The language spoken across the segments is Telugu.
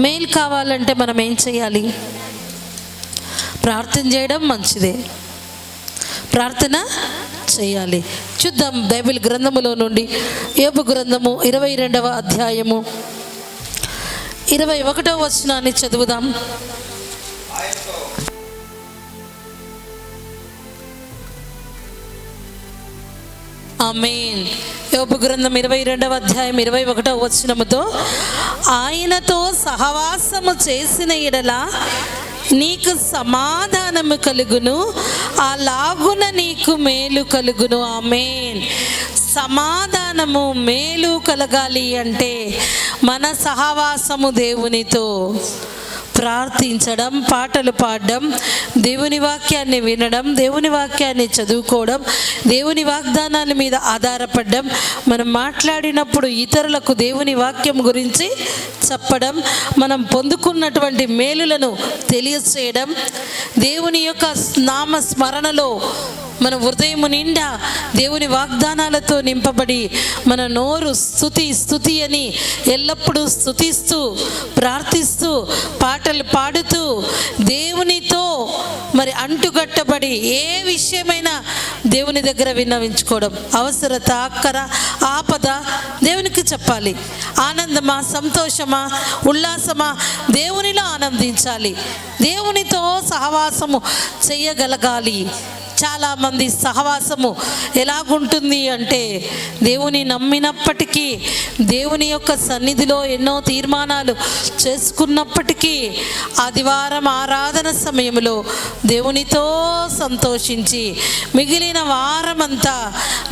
మేలు కావాలంటే మనం ఏం చేయాలి? ప్రార్థన చేయడం మంచిదే, ప్రార్థన చేయాలి. చూద్దాం బైబిల్ గ్రంథములో నుండి యోబు గ్రంథము 22వ అధ్యాయము 21వ వచనాన్ని చదువుదాం. ఆమేన్. యోబు గ్రంథం 22వ అధ్యాయం 21వ వచనముతో, ఆయనతో సహవాసము చేసిన ఎడల నీకు సమాధానము కలుగును, అలాగున నీకు మేలు కలుగును. ఆమేన్. సమాధానము మేలు కలగాలి అంటే మన సహవాసము దేవునితో, ప్రార్థించడం, పాటలు పాడడం, దేవుని వాక్యాన్ని వినడం, దేవుని వాక్యాన్ని చదువుకోవడం, దేవుని వాగ్దానాల మీద ఆధారపడడం, మనం మాట్లాడినప్పుడు ఇతరులకు దేవుని వాక్యం గురించి చెప్పడం, మనం పొందుకున్నటువంటి మేలులను తెలియచేయడం, దేవుని యొక్క నామ స్మరణలో మన హృదయము నిండా దేవుని వాగ్దానాలతో నింపబడి మన నోరు స్తుతి అని ఎల్లప్పుడూ స్తుతిస్తూ ప్రార్థిస్తూ పాటలు పాడుతూ దేవునితో మరి అంటుగట్టబడి ఏ విషయమైనా దేవుని దగ్గర విన్నవించుకోవడం, అవసరత, అక్కర, ఆపద దేవునికి చెప్పాలి. ఆనందమా, సంతోషమా, ఉల్లాసమా, దేవునిలో ఆనందించాలి. దేవునితో సహవాసము చేయగలగాలి. చాలామంది సహవాసము ఎలాగుంటుంది అంటే, దేవుని నమ్మినప్పటికీ, దేవుని యొక్క సన్నిధిలో ఎన్నో తీర్మానాలు చేసుకున్నప్పటికీ, ఆదివారం ఆరాధన సమయంలో దేవునితో సంతోషించి మిగిలిన వారమంతా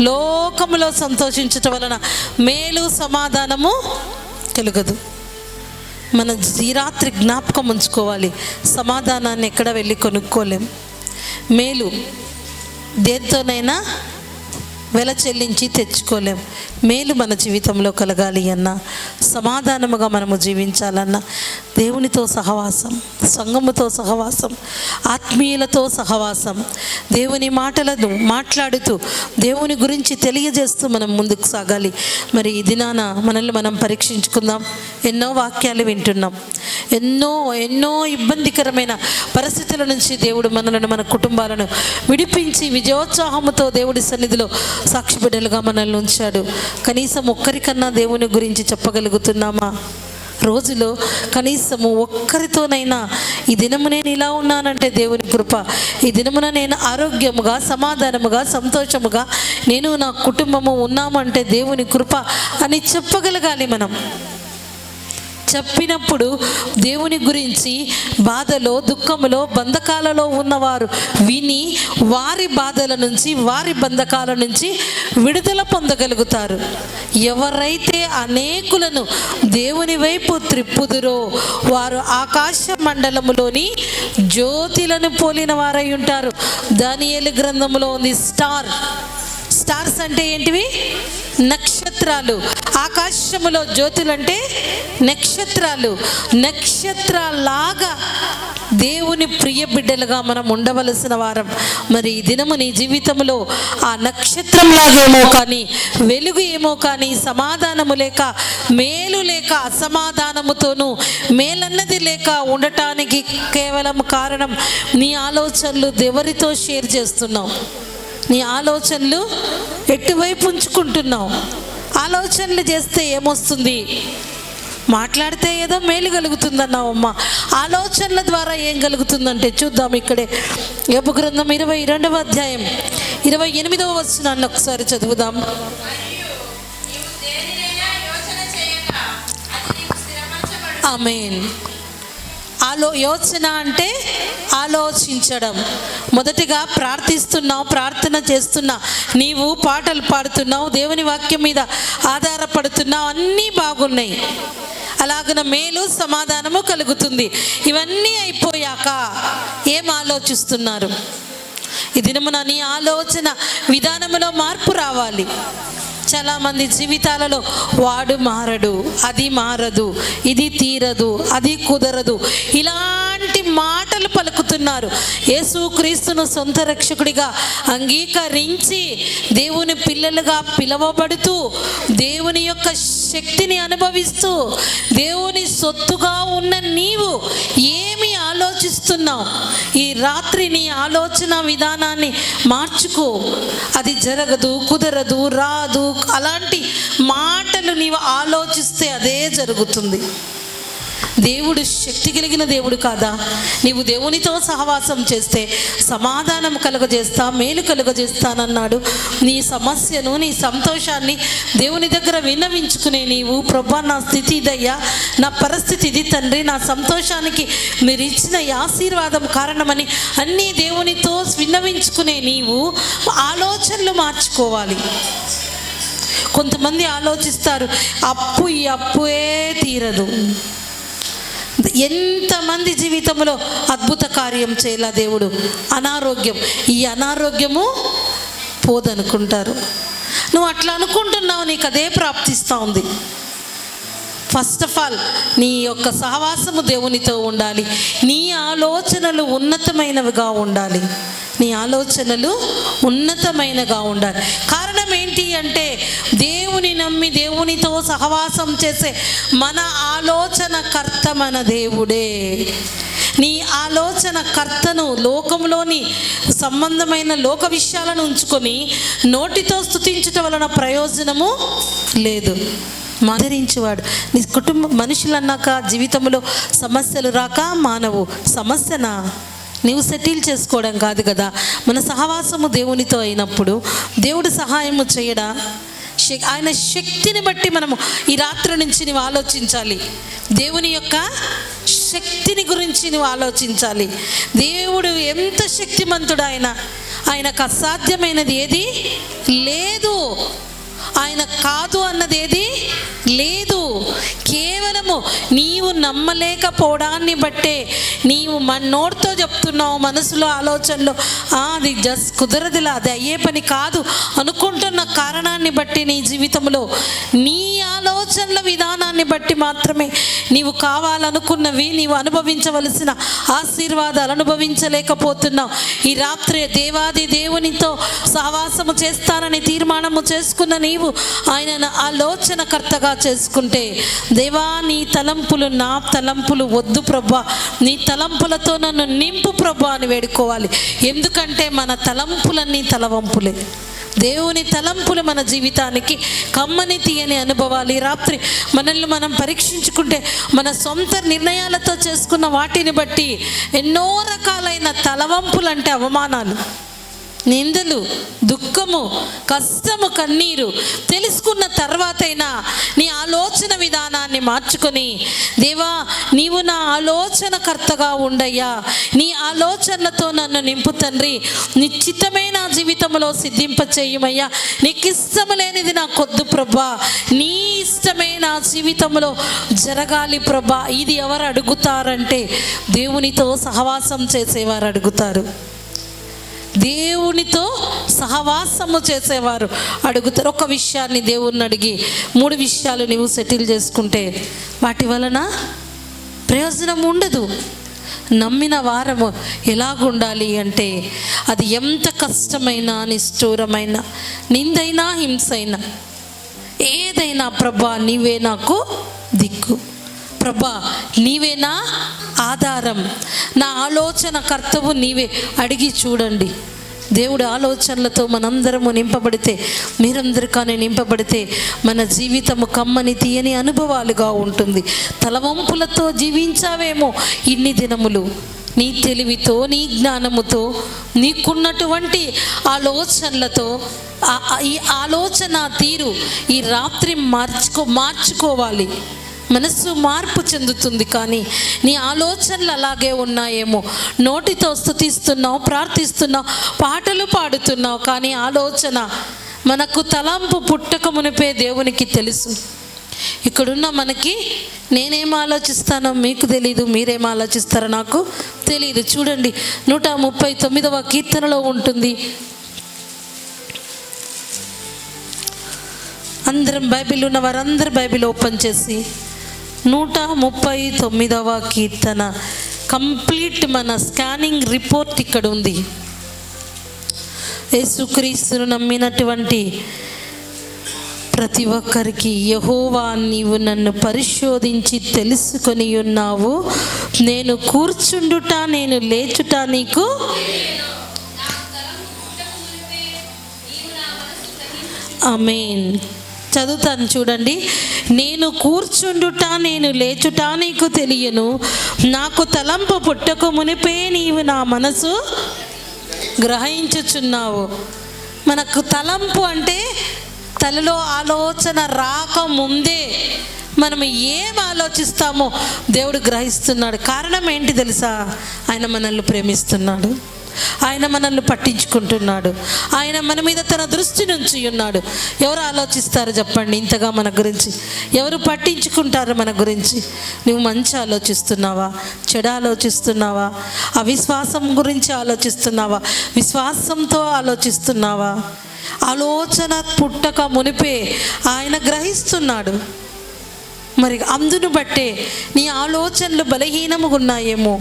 లోకములో సంతోషించటం వలన మేలు సమాధానము కలుగదు. మన ఈ రాత్రి జ్ఞాపకం ఉంచుకోవాలి, సమాధానాన్ని ఎక్కడ వెళ్ళి కొనుక్కోలేం. మేలు దేంతోనైనా వెల చెల్లించి తెచ్చుకోలేం. మేలు మన జీవితంలో కలగాలి అన్నా, సమాధానముగా మనము జీవించాలన్నా దేవునితో సహవాసం, సంఘముతో సహవాసం, ఆత్మీయులతో సహవాసం, దేవుని మాటలను మాట్లాడుతూ దేవుని గురించి తెలియజేస్తూ మనం ముందుకు సాగాలి. మరి ఈ దినాన మనల్ని మనం పరీక్షించుకుందాం. ఎన్నో వాక్యాలు వింటున్నాం, ఎన్నో ఇబ్బందికరమైన పరిస్థితుల నుంచి దేవుడు మనలను, మన కుటుంబాలను విడిపించి విజయోత్సాహముతో దేవుడి సన్నిధిలో సాక్షిబిడ్డలుగా మనల్ని ఉంచాడు. కనీసం ఒక్కరికన్నా దేవుని గురించి చెప్పగలుగుతున్నామా? రోజులో కనీసము ఒక్కరితోనైనా ఈ దినము నేను ఇలా ఉన్నానంటే దేవుని కృప, ఈ దినమున నేను ఆరోగ్యముగా, సమాధానముగా, సంతోషముగా నేను నా కుటుంబము ఉన్నామంటే దేవుని కృప అని చెప్పగలగాలి. మనం చెప్పినప్పుడు దేవుని గురించి బాధలో, దుఃఖములో, బంధకాలలో ఉన్నవారు విని వారి బాధల నుంచి, వారి బంధకాల నుంచి విడుదల పొందగలుగుతారు. ఎవరైతే అనేకులను దేవుని వైపు త్రిప్పుదురో వారు ఆకాశ మండలములోని జ్యోతిలను పోలిన వారై ఉంటారు. దానియేలు గ్రంథములో ఉంది. స్టార్స్ అంటే ఏంటివి? నక్షత్రాలు. ఆకాశములో జ్యోతులు అంటే నక్షత్రాలు. నక్షత్రాలాగా దేవుని ప్రియ బిడ్డలుగా మనం ఉండవలసిన వారం. మరి ఈ దినము నీ జీవితంలో ఆ నక్షత్రంలాగేమో కానీ, వెలుగు ఏమో కానీ, సమాధానము లేక, మేలు లేక, అసమాధానముతోనూ మేలన్నది లేక ఉండటానికి కేవలం కారణం నీ ఆలోచనలు ఎవరితో షేర్ చేస్తున్నావు, నీ ఆలోచనలు ఎటువైపు ఉంచుకుంటున్నావు. ఆలోచనలు చేస్తే ఏమొస్తుంది? మాట్లాడితే ఏదో మేలు కలుగుతుందన్నావు అమ్మ. ఆలోచనల ద్వారా ఏం కలుగుతుందంటే చూద్దాం. ఇక్కడే యోబు గ్రంథం 22వ అధ్యాయం 28వ వచనాన్ని ఒకసారి చదువుదాం. ఆమేన్. యోచన అంటే ఆలోచించడం. మొదటిగా ప్రార్థిస్తున్నావు, ప్రార్థన చేస్తున్నా, నీవు పాటలు పాడుతున్నావు, దేవుని వాక్యం మీద ఆధారపడుతున్నావు, అన్నీ బాగున్నాయి. అలాగన మేలు సమాధానము కలుగుతుంది. ఇవన్నీ అయిపోయాక ఏం ఆలోచిస్తున్నారు? ఈ దినమున నీ ఆలోచన విధానంలో మార్పు రావాలి. చాలామంది జీవితాలలో వాడు మారడు, అది మారదు, ఇది తీరదు, అది కుదరదు, ఇలాంటి మాటలు పలుకుతున్నారు. యేసుక్రీస్తును సొంత రక్షకుడిగా అంగీకరించి దేవుని పిల్లలుగా పిలువబడుతూ దేవుని యొక్క శక్తిని అనుభవిస్తూ దేవుని సొత్తుగా ఉన్న నీవు ఏమి ఆలోచిస్తున్నావు? ఈ రాత్రి నీ ఆలోచన విధానాన్ని మార్చుకో. అది జరగదు, కుదరదు, రాదు, అలాంటి మాటలు నీవు ఆలోచిస్తే అదే జరుగుతుంది. దేవుడు శక్తి కలిగిన దేవుడు కాదా? నీవు దేవునితో సహవాసం చేస్తే సమాధానం కలుగజేస్తా, మేలు కలుగజేస్తానన్నాడు. నీ సమస్యను, నీ సంతోషాన్ని దేవుని దగ్గర విన్నవించుకునే నీవు, ప్రభా నా స్థితి ఇదయ్యా, నా పరిస్థితి ఇది తండ్రి, నా సంతోషానికి మీరు ఇచ్చిన ఆశీర్వాదం కారణమని అన్నీ దేవునితో విన్నవించుకునే నీవు ఆలోచనలు మార్చుకోవాలి. కొంతమంది ఆలోచిస్తారు, ఈ అప్పుయే తీరదు. ఎంతమంది జీవితంలో అద్భుత కార్యం చేయాల దేవుడు. అనారోగ్యం, ఈ అనారోగ్యము పోదనుకుంటారు. నువ్వు అట్లా అనుకుంటున్నావు, నీకు అదే ప్రాప్తిస్తూ ఉంది. ఫస్ట్ ఆఫ్ ఆల్ నీ యొక్క సహవాసము దేవునితో ఉండాలి. నీ ఆలోచనలు ఉన్నతమైనవిగా ఉండాలి. నీ ఆలోచనలు ఉన్నతమైనగా ఉండాలి. కారణం ఏంటి అంటే దేవుని నమ్మి దేవునితో సహవాసం చేసే మన ఆలోచన కర్త మన దేవుడే. నీ ఆలోచన కర్తను లోకంలోని సంబంధమైన లోక విషయాలను ఉంచుకొని నోటితో స్తుతించటం వలన ప్రయోజనము లేదు. ఆదరించేవాడు నీ కుటుంబ మనుషులన్నాక జీవితంలో సమస్యలు రాక మానవు. సమస్యనా నీవు సెటిల్ చేసుకోవడం కాదు కదా. మన సహవాసము దేవునితో అయినప్పుడు దేవుడు సహాయము చేయడా? ఆయన శక్తిని బట్టి మనము ఈ రాత్రి నుంచి నువ్వు ఆలోచించాలి. దేవుని యొక్క శక్తిని గురించి నువ్వు ఆలోచించాలి. దేవుడు ఎంత శక్తిమంతుడు! ఆయనకు అసాధ్యమైనది ఏది లేదు. ఆయన కాదు అన్నది ఏది లేదు. కేవలము నీవు నమ్మలేకపోవడాన్ని బట్టే నీవు మన నోటితో చెప్తున్నావు, మనసులో ఆలోచనలో అది జస్ట్ కుదరదులా, అది అయ్యే పని కాదు అనుకుంటున్న కారణాన్ని బట్టి నీ జీవితంలో నీ ఆలోచనల విధానాన్ని బట్టి మాత్రమే నీవు కావాలనుకున్నవి, నీవు అనుభవించవలసిన ఆశీర్వాదాలు అనుభవించలేకపోతున్నావు. ఈ రాత్రి దేవాది దేవునితో సహవాసము చేస్తానని తీర్మానము చేసుకున్న నీవు ఆయన ఆలోచనకర్తగా చేసుకుంటే, దేవా నీ తలంపులు నా తలంపులు వద్దు ప్రభా, నీ తలంపులతో నన్ను నింపు ప్రభా అని వేడుకోవాలి. ఎందుకంటే మన తలంపులన్నీ తలవంపులే. దేవుని తలంపులు మన జీవితానికి కమ్మని తీయని అనుభవాలు. ఈ రాత్రి మనల్ని మనం పరీక్షించుకుంటే మన సొంత నిర్ణయాలతో చేసుకున్న వాటిని బట్టి ఎన్నో రకాలైన తలవంపులు అంటే అవమానాలు, నిందలు, దుఃఖము, కష్టము, కన్నీరు తెలుసుకున్న తర్వాతైనా నీ ఆలోచన విధానాన్ని మార్చుకొని, దేవా నీవు నా ఆలోచనకర్తగా ఉండయ్యా, నీ ఆలోచనలతో నన్ను నింపు తండ్రి, నిశ్చితమే నా జీవితంలో సిద్ధింపచేయమయ్యా, నీకు ఇష్టము లేనిది నాకొద్దు ప్రభా, నీ ఇష్టమే నా జీవితంలో జరగాలి ప్రభా. ఇది ఎవరు అడుగుతారంటే దేవునితో సహవాసం చేసేవారు అడుగుతారు. దేవునితో సహవాసము చేసేవారు అడుగుతారు. ఒక విషయాన్ని దేవుణ్ణి అడిగి 3 విషయాలు నీవు సెటిల్ చేసుకుంటే వాటి వలన ప్రయోజనం ఉండదు. నమ్మిన వారము ఎలాగుండాలి అంటే అది ఎంత కష్టమైనా, నిష్ఠూరమైన, నిందైనా, హింసైనా, ఏదైనా ప్రభా నీవే నాకు దిక్కు, ప్రభా నీవే నా ఆధారం, నా ఆలోచన కర్తవు నీవే. అడిగి చూడండి. దేవుడి ఆలోచనలతో మనందరము నింపబడితే, మీరందరూ కానీ నింపబడితే మన జీవితము కమ్మని తీయని అనుభవాలుగా ఉంటుంది. తలవంపులతో జీవించావేమో ఇన్ని దినములు, నీ తెలివితో, నీ జ్ఞానముతో, నీకున్నటువంటి ఆలోచనలతో, ఈ ఆలోచన తీరు ఈ రాత్రి మార్చుకోవాలి. మనస్సు మార్పు చెందుతుంది. కానీ నీ ఆలోచనలు అలాగే ఉన్నాయేమో. నోటితో స్తుతిస్తున్నావు, ప్రార్థిస్తున్నావు, పాటలు పాడుతున్నావు, కానీ ఆలోచన మనకు తలంపు పుట్టక మునిపే దేవునికి తెలుసు. ఇక్కడున్న మనకి నేనేం ఆలోచిస్తానో మీకు తెలీదు, మీరేం ఆలోచిస్తారో నాకు తెలియదు. చూడండి 139వ కీర్తనలో ఉంటుంది, అందరం బైబిల్ ఉన్న వారందరూ బైబిల్ ఓపెన్ చేసి 139వ కీర్తన కంప్లీట్ మన స్కానింగ్ రిపోర్ట్ ఇక్కడ ఉంది. యేసుక్రీస్తును నమ్మినటువంటి ప్రతి ఒక్కరికి, యెహోవా నీవు నన్ను పరిశోధించి తెలుసుకొని ఉన్నావు, నేను కూర్చుండుట నేను లేచుట నీకు. ఆమేన్. చదువుతాను చూడండి. నేను కూర్చుండుట నేను లేచుట నీకు తెలియను, నాకు తలంపు పుట్టక మునిపే నీవు నా మనసు గ్రహించుచున్నావు. మనకు తలంపు అంటే తలలో ఆలోచన రాకముందే మనం ఏం ఆలోచిస్తామో దేవుడు గ్రహిస్తున్నాడు. కారణం ఏంటి తెలుసా? ఆయన మనల్ని ప్రేమిస్తున్నాడు, ఆయన మనల్ని పట్టించుకుంటున్నాడు, ఆయన మన మీద తన దృష్టి నుంచి ఉన్నాడు. ఎవరు ఆలోచిస్తారు చెప్పండి ఇంతగా మన గురించి? ఎవరు పట్టించుకుంటారు మన గురించి? నువ్వు మంచి ఆలోచిస్తున్నావా, చెడు ఆలోచిస్తున్నావా, అవిశ్వాసం గురించి ఆలోచిస్తున్నావా, విశ్వాసంతో ఆలోచిస్తున్నావా? ఆలోచన పుట్టక మునిపే ఆయన గ్రహిస్తున్నాడు. మరి అందును బట్టే నీ ఆలోచనలు బలహీనముగా ఉన్నాయేమో.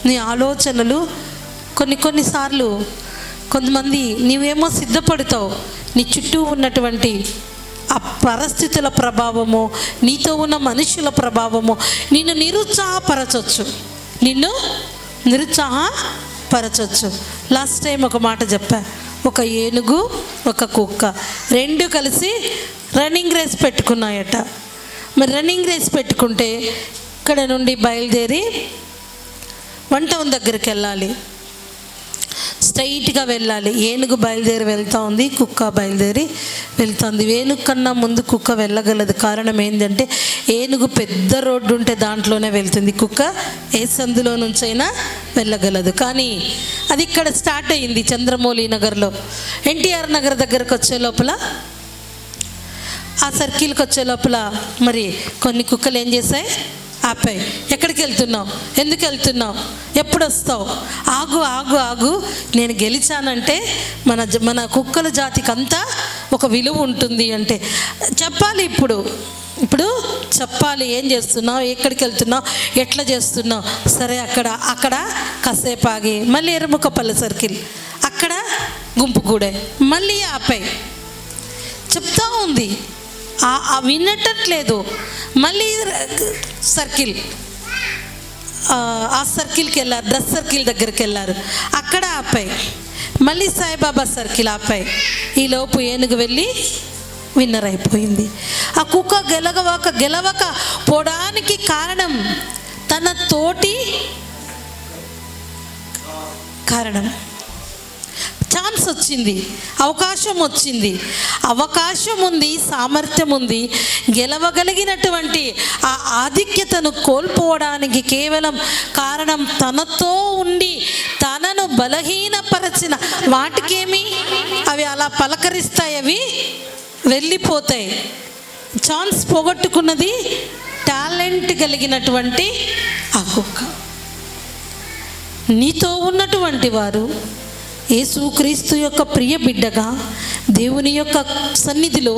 నీ ఆలోచనలు కొన్నిసార్లు కొంతమంది నీవేమో సిద్ధపడతావు, నీ చుట్టూ ఉన్నటువంటి ఆ పరిస్థితుల ప్రభావమో నీతో ఉన్న మనుషుల ప్రభావమో నిన్ను నిరుత్సాహపరచొచ్చు. లాస్ట్ టైం ఒక మాట చెప్పా, ఒక ఏనుగు ఒక కుక్క రెండు కలిసి రన్నింగ్ రేస్ పెట్టుకున్నాయట. మరి రన్నింగ్ రేస్ పెట్టుకుంటే ఇక్కడ నుండి బయలుదేరి వంట దగ్గరికి వెళ్ళాలి, స్ట్రైట్గా వెళ్ళాలి. ఏనుగు బయలుదేరి వెళ్తూ ఉంది, కుక్క బయలుదేరి వెళ్తుంది. ఏనుగు కన్నా ముందు కుక్క వెళ్ళగలదు. కారణం ఏంటంటే ఏనుగు పెద్ద రోడ్డు ఉంటే దాంట్లోనే వెళ్తుంది, కుక్క ఏ సందులో నుంచైనా వెళ్ళగలదు. కానీ అది ఇక్కడ స్టార్ట్ అయింది చంద్రమౌళి నగర్లో. ఎన్టీఆర్ నగర్ దగ్గరకు వచ్చే లోపల, ఆ సర్కిల్కి వచ్చే లోపల మరి కొన్ని కుక్కలు ఏం చేశాయి? ఆపాయి. ఎక్కడికి వెళ్తున్నావు, ఎందుకు వెళ్తున్నావు, ఎప్పుడు వస్తావు, ఆగు ఆగు ఆగు, నేను గెలిచానంటే మన కుక్కల జాతికి అంతా ఒక విలువ ఉంటుంది అంటే చెప్పాలి. ఇప్పుడు చెప్పాలి. ఏం చేస్తున్నావు, ఎక్కడికి వెళ్తున్నావు, ఎట్లా చేస్తున్నావు. సరే అక్కడ కాసేపు ఆగి మళ్ళీ ఎరుముకపల్లి సర్కిల్, అక్కడ గుంపుగూడే, మళ్ళీ ఆపాయి. చెప్తా ఉంది, వినట్లేదు. మళ్ళీ సర్కిల్, ఆ సర్కిల్కి వెళ్ళారు, డ్రెస్ సర్కిల్ దగ్గరికి వెళ్ళారు, అక్కడ ఆపాయి. మళ్ళీ సాయిబాబా సర్కిల్ ఆపాయి. ఈలోపు ఏనుగు వెళ్ళి విన్నర్ అయిపోయింది. ఆ కుక్క గెలవక పోవడానికి కారణం తన తోటి ఛాన్స్ వచ్చింది, అవకాశం వచ్చింది, అవకాశం ఉంది, సామర్థ్యం ఉంది. గెలవగలిగినటువంటి ఆ ఆధిక్యతను కోల్పోవడానికి కేవలం కారణం తనతో ఉండి తనను బలహీనపరచిన వాటికేమి, అవి అలా పలకరిస్తాయి, అవి వెళ్ళిపోతాయి. ఛాన్స్ పోగొట్టుకున్నది టాలెంట్ కలిగినటువంటి ఆ కుక్క. నీతో ఉన్నటువంటి వారు యేసుక్రీస్తు యొక్క ప్రియ బిడ్డగా దేవుని యొక్క సన్నిధిలో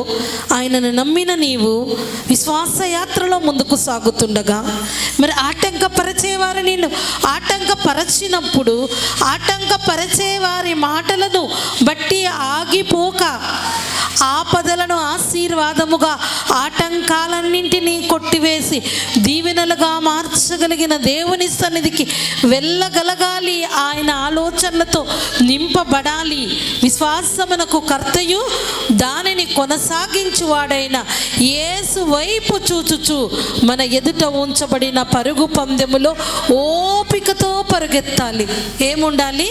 ఆయనను నమ్మిన నీవు విశ్వాసయాత్రలో ముందుకు సాగుతుండగా మరి ఆటంకపరిచేవారు నిన్ను ఆటంకపరచినప్పుడు ఆటంకపరిచేవారి మాటలను బట్టి ఆగిపోక ఆపదలను ఆశీర్వాదముగా ఆటంకాలన్నింటినీ కొట్టివేసి దీవెనలుగా మార్చగలిగిన దేవుని సన్నిధికి వెళ్ళగలగాలి. ఆయన ఆలోచనలతో నింపబడాలి. విశ్వాసమునకు కర్తయు దానిని కొనసాగించువాడైన యేసు వైపు చూచుచు మన ఎదుట ఉంచబడిన పరుగు పందెములో ఓపికతో పరుగెత్తాలి. ఏముండాలి?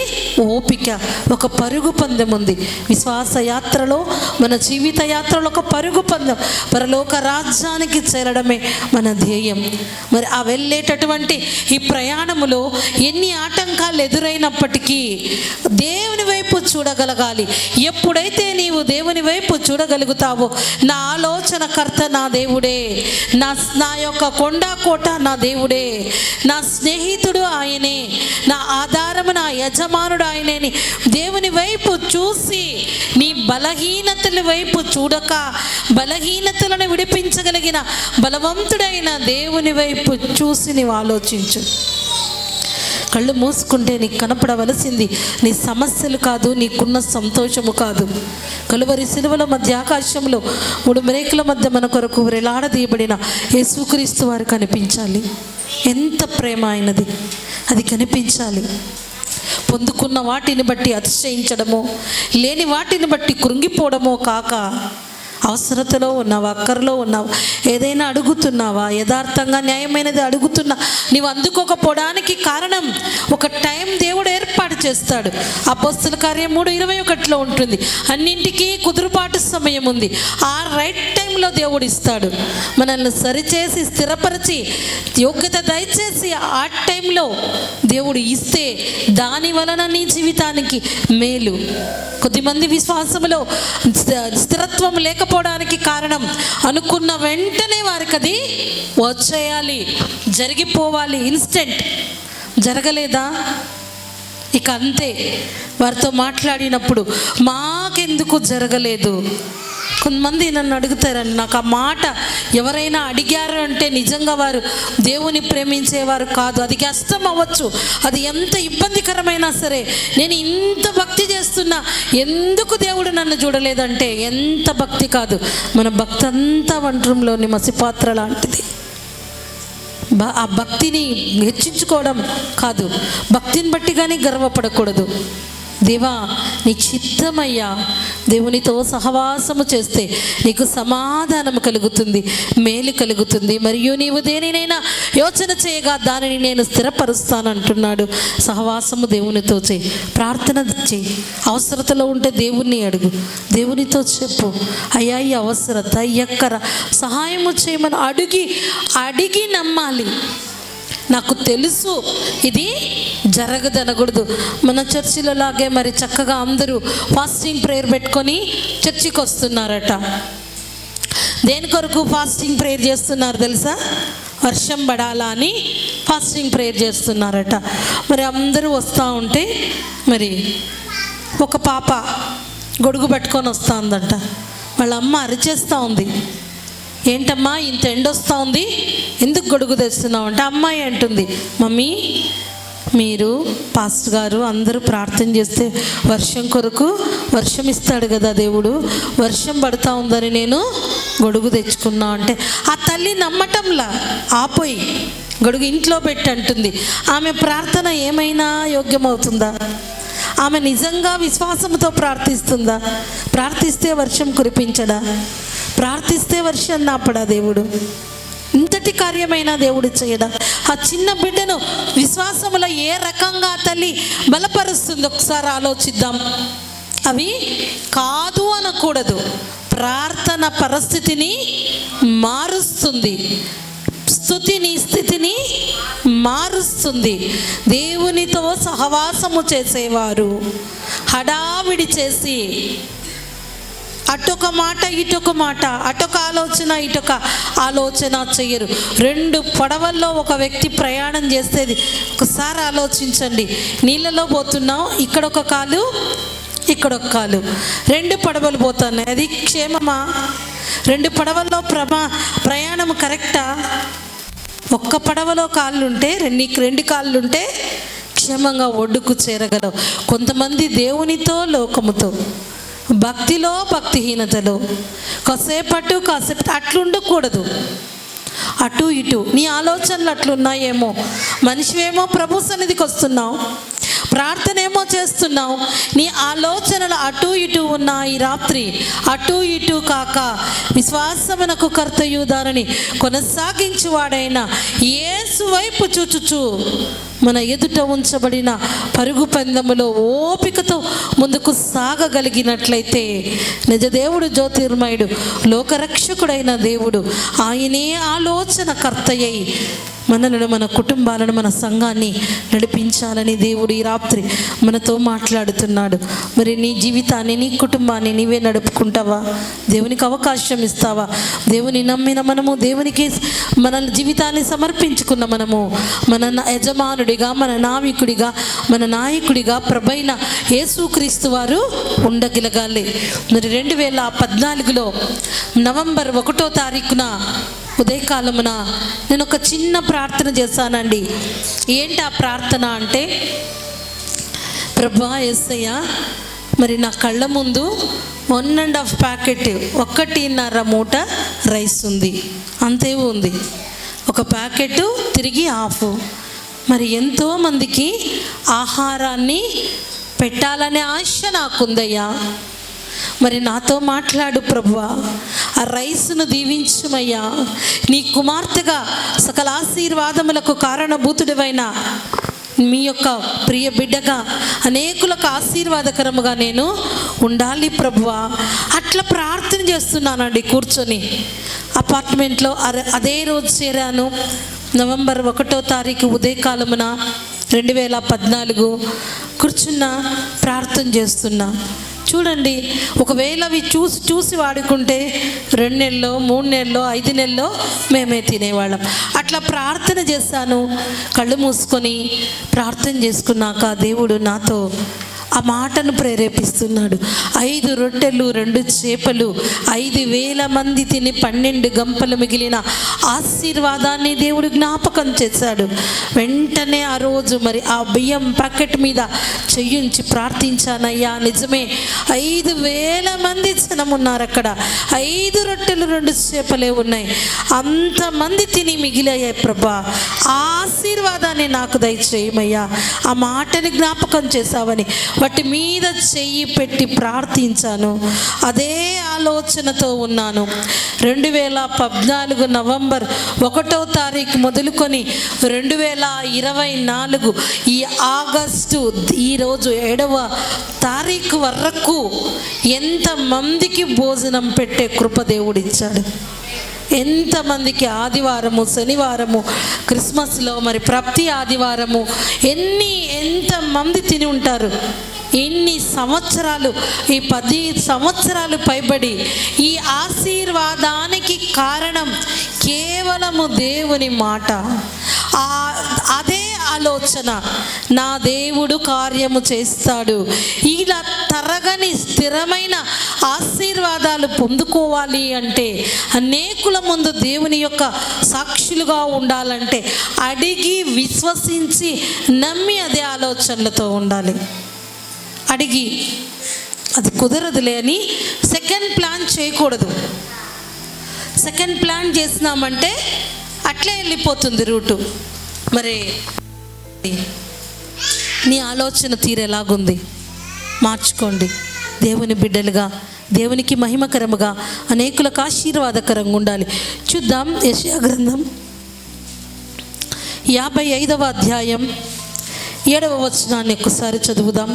ఓపిక. ఒక పరుగు పందెం ఉంది విశ్వాస యాత్రలో, మన జీవిత యాత్రలో ఒక పరుగు పందెం. పరలోక రాజ్యానికి చేరడమే మన ధ్యేయం. మరి ఆ వెళ్ళేటటువంటి ఈ ప్రయాణములో ఎన్ని ఆటంకాలు ఎదురైనప్పటికీ దేవుని వైపు చూడగలగాలి. ఎప్పుడైతే నీవు దేవుని వైపు చూడగలుగుతావో, నా ఆలోచనకర్త నా దేవుడే, నా యొక్క కొండా కోట నా దేవుడే, నా స్నేహితుడు ఆయనే, నా ఆధారము నా యజమానుడు ఆయనే, దేవుని వైపు చూసి నీ బలహీనతలు మనుషుల వైపు చూడక బలహీనతలను విడిపించగలిగిన బలవంతుడైన దేవుని వైపు చూసి నీవు ఆలోచించు. కళ్ళు మూసుకుంటే నీకు కనపడవలసింది నీ సమస్యలు కాదు, నీకున్న సంతోషము కాదు. కలువరి సిలువల మధ్య ఆకాశంలో 3 మేకుల మధ్య మన కొరకు వేలాడదీయబడిన యేసుక్రీస్తు వారు కనిపించాలి. ఎంత ప్రేమ అయినది అది కనిపించాలి. పొందుకున్న వాటిని బట్టి అతిశయించడమో, లేని వాటిని బట్టి కృంగిపోవడమో కాక, అవసరతలో ఉన్నావా, అక్కరలో ఉన్నావా, ఏదైనా అడుగుతున్నావా, యథార్థంగా న్యాయమైనది అడుగుతున్నా, నీవు అందుకోకపోవడానికి కారణం ఒక టైం దేవుడు ఏర్పాటు చేస్తాడు. అపోస్తల కార్యం 3:21 ఉంటుంది. అన్నింటికీ కుదురుపాటు సమయం ఉంది. ఆ రైట్ టైంలో దేవుడు ఇస్తాడు. మనల్ని సరిచేసి స్థిరపరిచి యోగ్యత దయచేసి ఆ టైంలో దేవుడు ఇస్తే దాని వలన నీ జీవితానికి మేలు. కొద్దిమంది విశ్వాసంలో స్థిరత్వం లేకపోవడానికి కారణం అనుకున్న వెంటనే వారికి అది వచ్చేయాలి, జరిగిపోవాలి, ఇన్స్టెంట్. జరగలేదా? ఇక అంతే. వారితో మాట్లాడినప్పుడు మాకెందుకు జరగలేదు? కొంతమంది నన్ను అడుగుతారండి, నాకు ఆ మాట ఎవరైనా అడిగారు అంటే నిజంగా వారు దేవుని ప్రేమించేవారు కాదు. అది కష్టం అవ్వచ్చు, అది ఎంత ఇబ్బందికరమైనా సరే, నేను ఇంత భక్తి చేస్తున్నా ఎందుకు దేవుడు నన్ను చూడలేదంటే ఎంత భక్తి కాదు, మన భక్తి అంతా వంటరంలోని మసిపాత్ర లాంటిది. ఆ భక్తిని హెచ్చించుకోవడం కాదు, భక్తిని బట్టి కానీ గర్వపడకూడదు. దేవా నీ చిత్తమయ్యా, దేవునితో సహవాసము చేస్తే నీకు సమాధానం కలుగుతుంది, మేలు కలుగుతుంది. మరియు నీవు దేనినైనా యోచన చేయగా దానిని నేను స్థిరపరుస్తానంటున్నాడు. సహవాసము దేవునితో చేయి, ప్రార్థన చేయి. అవసరతలో ఉంటే దేవుణ్ణి అడుగు, దేవునితో చెప్పు, అయ్యా ఈ అవసరత ఎక్కర సహాయము చేయమని అడిగి నమ్మాలి. నాకు తెలుసు ఇది జరగదనకూడదు. మన చర్చిలో లాగే మరి చక్కగా అందరూ ఫాస్టింగ్ ప్రేయర్ పెట్టుకొని చర్చికి వస్తున్నారట. దేని కొరకు ఫాస్టింగ్ ప్రేయర్ చేస్తున్నారు తెలుసా? వర్షం పడాలా అని ఫాస్టింగ్ ప్రేయర్ చేస్తున్నారట. మరి అందరూ వస్తూ ఉంటే మరి ఒక పాప గొడుగు పట్టుకొని వస్తూ ఉందంట. వాళ్ళ అమ్మ అరిచేస్తూ ఉంది, ఏంటమ్మా ఇంత ఎండొస్తూ ఉంది, ఎందుకు గొడుగు తెస్తున్నావు అంటే, అమ్మాయి అంటుంది, మమ్మీ మీరు పాస్టర్ గారు అందరూ ప్రార్థన చేస్తే వర్షం కొరకు వర్షం ఇస్తాడు కదా దేవుడు, వర్షం పడుతూ ఉందని నేను గొడుగు తెచ్చుకున్నా అంటే ఆ తల్లి నమ్మటంలా ఆపోయి గొడుగు ఇంట్లో పెట్టి అంటుంది. ఆమె ప్రార్థన ఏమైనా యోగ్యమవుతుందా? ఆమె నిజంగా విశ్వాసంతో ప్రార్థిస్తుందా? ప్రార్థిస్తే వర్షం కురిపించడా? ప్రార్థిస్తే వర్షం నాపడా దేవుడు? ఇంతటి కార్యమైన దేవుడు చేయడా? ఆ చిన్న బిడ్డను విశ్వాసములో ఏ రకంగా తల్లి బలపరుస్తుంది ఒకసారి ఆలోచిద్దాం. అవి కాదు అనకూడదు, ప్రార్థన పరిస్థితిని మారుస్తుంది, స్థుతిని స్థితిని మారుస్తుంది. దేవునితో సహవాసము చేసేవారు హడావిడి చేసి అటొక మాట ఇటొక మాట, అటొక ఆలోచన ఇటొక ఆలోచన చెయ్యరు. 2 పడవల్లో ఒక వ్యక్తి ప్రయాణం చేసేది ఒకసారి ఆలోచించండి. నీళ్ళలో పోతున్నాం, ఇక్కడొక కాలు ఇక్కడొక కాలు, 2 పడవలు పోతున్నాయి, అది క్షేమమా? 2 పడవల్లో ప్రయాణం కరెక్టా? ఒక్క పడవలో కాళ్ళుంటే, 2 కాళ్ళుంటే క్షేమంగా ఒడ్డుకు చేరగలవు. కొంతమంది దేవునితో లోకముతో, భక్తిలో భక్తిహీనతలో కాసేపు అట్లుండకూడదు. అటు ఇటు నీ ఆలోచనలు అట్లున్నాయేమో. మనిషివేమో ప్రభు సన్నిధికి వస్తున్నావు, ప్రార్థన ఏమో చేస్తున్నావు, నీ ఆలోచనలు అటు ఇటు ఉన్న ఈ రాత్రి అటు ఇటు కాక విశ్వాసమునకు కర్తయు దానిని కొనసాగించువాడైన యేసు వైపు చూచుచు మన ఎదుట ఉంచబడిన పరుగు పందెములో ఓపికతో ముందుకు సాగగలిగినట్లయితే నిజదేవుడు జ్యోతిర్మయుడు లోకరక్షకుడైన దేవుడు ఆయనే ఆలోచన కర్తయ్యి మనలను, మన కుటుంబాలను, మన సంఘాన్ని నడిపించాలని దేవుడు ఈ రాత్రి మనతో మాట్లాడుతున్నాడు. మరి నీ జీవితాన్ని, నీ కుటుంబాన్ని నీవే నడుపుకుంటావా? దేవునికి అవకాశం ఇస్తావా? దేవుని నమ్మిన మనము, దేవునికి మన జీవితాన్ని సమర్పించుకున్న మనము, మన యజమానుడిగా, మన నావికుడిగా, మన నాయకుడిగా ప్రభైన యేసుక్రీస్తు వారు ఉండగలగాలి. మరి 2014లో నవంబర్ 1వ తారీఖున ఉదయకాలమున నేను ఒక చిన్న ప్రార్థన చేశానండి. ఏంటి ఆ ప్రార్థన అంటే, ప్రభువా యేసయ్య, మరి నా కళ్ళ ముందు 1.5 ప్యాకెట్, 1.5 మూట రైస్ ఉంది, అంతే ఉంది. ఒక ప్యాకెట్ తిరిగి హాఫ్. మరి ఎంతోమందికి ఆహారాన్ని పెట్టాలనే ఆశ నాకుందయ్యా. మరి నాతో మాట్లాడు ప్రభువా, ఆ రైస్ను దీవించుమయ్యా. నీ కుమార్తెగా సకల ఆశీర్వాదములకు కారణభూతుడివైన మీ యొక్క ప్రియ బిడ్డగా అనేకులకు ఆశీర్వాదకరముగా నేను ఉండాలి ప్రభువా. అట్లా ప్రార్థన చేస్తున్నానండి కూర్చొని. అపార్ట్మెంట్లో అదే రోజు చేరాను. నవంబర్ 1వ తారీఖు ఉదయకాలమున 2014 కూర్చున్న ప్రార్థన చేస్తున్నా. చూడండి, ఒకవేళ అవి చూసి వాడుకుంటే 2 నెలల్లో, 3 నెలల్లో, 5 నెలల్లో మేమే తినేవాళ్ళం. అట్లా ప్రార్థన చేశాను. కళ్ళు మూసుకొని ప్రార్థన చేసుకున్నాక దేవుడు నాతో ఆ మాటను ప్రేరేపిస్తున్నాడు. 5 రొట్టెలు 2 చేపలు 5,000 మంది తిని 12 గంపలు మిగిలిన ఆశీర్వాదాన్ని దేవుడు జ్ఞాపకం చేశాడు. వెంటనే ఆ రోజు మరి ఆ బియ్యం ప్యాకెట్ మీద చెయ్యించి ప్రార్థించానయ్యా, నిజమే 5,000 మంది జనం ఉన్నారు అక్కడ. 5 రొట్టెలు 2 చేపలే ఉన్నాయి. అంతమంది తిని మిగిలాయి ప్రభా. ఆ ఆశీర్వాదాన్ని నాకు దయచేయమయ్యా. ఆ మాటని జ్ఞాపకం చేశావని వాటి మీద చెయ్యి పెట్టి ప్రార్థించాను. అదే ఆలోచనతో ఉన్నాను. 2014 నవంబర్ 1వ తారీఖు మొదలుకొని 2024 ఈ ఆగస్టు ఈరోజు 7వ తారీఖు వరకు ఎంతమందికి భోజనం పెట్టే కృప దేవుడిచ్చాడు. ఎంతమందికి ఆదివారము, శనివారము, క్రిస్మస్లో మరి ప్రతి ఆదివారము ఎంతమంది తిని ఉంటారు. ఇన్ని సంవత్సరాలు, ఈ 10 సంవత్సరాలు పైబడి ఈ ఆశీర్వాదానికి కారణం కేవలము దేవుని మాట. అదే ఆలోచన, నా దేవుడు కార్యము చేస్తాడు. ఇలా తరగని స్థిరమైన ఆశీర్వాదాలు పొందుకోవాలి అంటే, అనేకుల ముందు దేవుని యొక్క సాక్షులుగా ఉండాలంటే అడిగి విశ్వసించి నమ్మి అదే ఆలోచనలతో ఉండాలి. అడిగి అది కుదరదులే అని సెకండ్ ప్లాన్ చేయకూడదు. సెకండ్ ప్లాన్ చేసినామంటే అట్లే వెళ్ళిపోతుంది రూటు. మరి నీ ఆలోచన తీరేలాగుంది, మార్చుకోండి. దేవుని బిడ్డలుగా, దేవునికి మహిమకరముగా, అనేకులకు ఆశీర్వాదకరంగా ఉండాలి. చూద్దాం యెషయా గ్రంథం 55వ అధ్యాయం 7వ వచనాన్ని ఒకసారి చదువుదాం.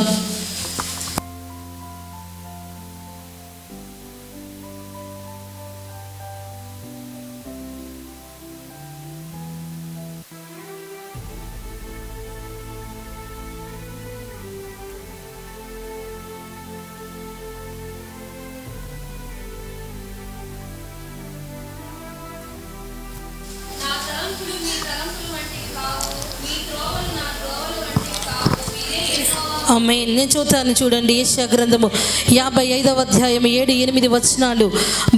ఆమేన్. నేను చూస్తాను, చూడండి. యెషయా గ్రంథము 55వ అధ్యాయం 7-8 వచనాలు.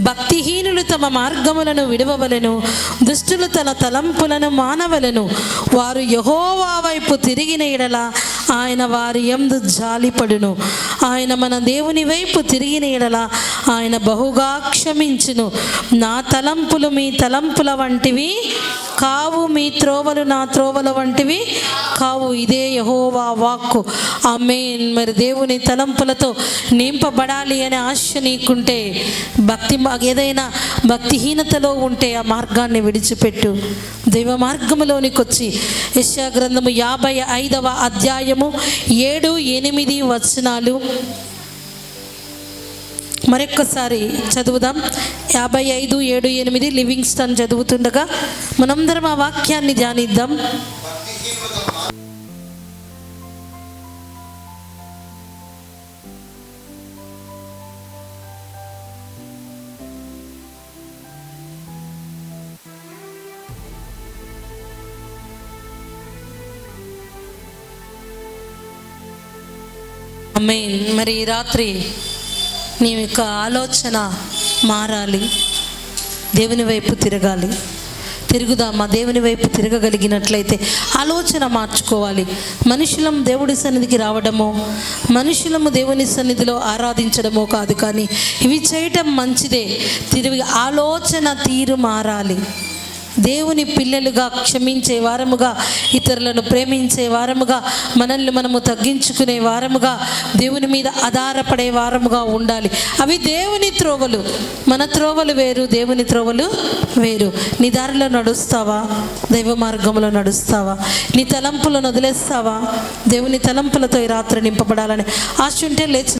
భక్తిహీనులు తమ మార్గములను విడవవలెను, దుష్టులు తన తలంపులను మానవలెను. వారు యెహోవా వైపు తిరిగిన ఎడల ఆయన వారి యందు జాలిపడును. ఆయన మన దేవుని వైపు తిరిగిన ఎడల ఆయన బహుగా క్షమించును. నా తలంపులు మీ తలంపుల వంటివి కావు, మీ త్రోవలు నా త్రోవల వంటివి కావు. ఇదే యెహోవా వాక్కు. ఆమేన్. మరి దేవుని తలంపులతో నింపబడాలి అనే ఆశ నీకుంటే, ఏదైనా భక్తిహీనతలో ఉంటే ఆ మార్గాన్ని విడిచిపెట్టు. దైవ మార్గములోనికి వచ్చి యెషయా గ్రంథము 55వ అధ్యాయము 7-8 వచనాలు మరొక్కసారి చదువుదాం. 55:7-8 లివింగ్స్టన్ చదువుతుండగా మనందరం ఆ వాక్యాన్ని ధ్యానిద్దాం. ఆమేన్. మరి ఈ రాత్రి నీ యొక్క ఆలోచన మారాలి, దేవుని వైపు తిరగాలి. తిరుగుదామా? దేవుని వైపు తిరగగలిగినట్లయితే ఆలోచన మార్చుకోవాలి. మనుషులం దేవుడి సన్నిధికి రావడమో, మనుషులము దేవుని సన్నిధిలో ఆరాధించడమో కాదు, కానీ ఇవి చేయటం మంచిదే. తిరిగి ఆలోచన తీరు మారాలి. దేవుని పిల్లలుగా క్షమించే వారముగా, ఇతరులను ప్రేమించే వారముగా, మనల్ని మనము తగ్గించుకునే వారముగా, దేవుని మీద ఆధారపడే వారముగా ఉండాలి. అవి దేవుని త్రోవలు. మన త్రోవలు వేరు, దేవుని త్రోవలు వేరు. నీ దారిలో నడుస్తావా? దైవ మార్గంలో నడుస్తావా? నీ తలంపులను వదిలేస్తావా? దేవుని తలంపులతో ఈ రాత్రి నింపబడాలని ఆశ ఉంటే లేచి